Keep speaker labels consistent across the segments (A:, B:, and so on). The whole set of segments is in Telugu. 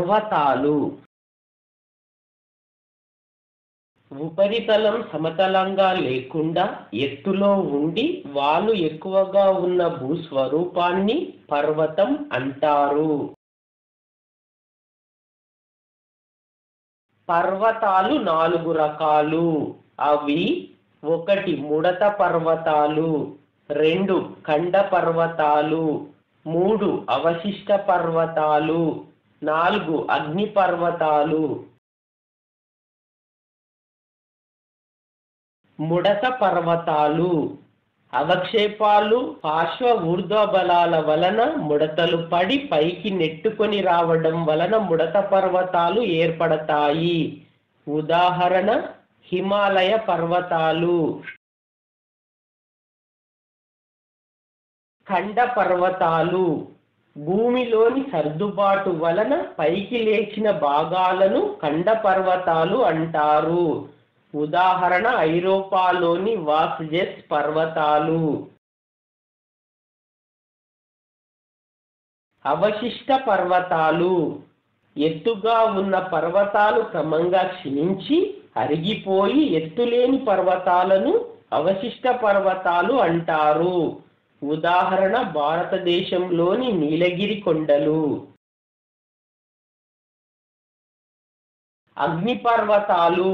A: పర్వతాలు. ఉపరితలం సమతలంగా లేకుండా ఎత్తులో ఉండి వాలు ఎక్కువగా ఉన్న భూస్వరూపాన్ని పర్వతం అంటారు. పర్వతాలు 4 రకాలు. అవి: 1 ముడత పర్వతాలు, 2 ఖండ పర్వతాలు, 3 అవశిష్ట పర్వతాలు, 4 అగ్ని పర్వతాలు. ముడత పర్వతాలు అవక్షేపాలు, పార్శ్వ ఊర్ధ్వ బలాల వలన ముడతలు పడి పైకి నెట్టుకొని రావడం వలన ముడత పర్వతాలు ఏర్పడతాయి. ఉదాహరణ: హిమాలయ పర్వతాలు. ఖండ పర్వతాలు భూమిలోని సర్దుబాటు వలన పైకి లేచిన భాగాలను ఖండ పర్వతాలు అంటారు. ఉదాహరణ: ఐరోపాలోని వాస్జెస్ పర్వతాలు. అవశిష్ట పర్వతాలు ఎత్తుగా ఉన్న పర్వతాలు క్రమంగా క్షీణించి అరిగిపోయి ఎత్తులేని పర్వతాలను అవశిష్ట పర్వతాలు అంటారు. ఉదాహరణ: భారతదేశంలోని నీలగిరి కొండలు. అగ్ని పర్వతాలు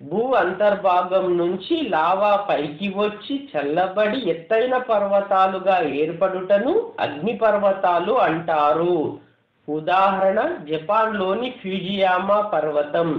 A: భూ అంతర్భాగం నుంచి లావా పైకి వచ్చి చల్లబడి ఎత్తైన పర్వతాలుగా ఏర్పడుటను అగ్ని పర్వతాలు అంటారు. ఉదాహరణ: జపాన్లోని ఫ్యూజియామా పర్వతం.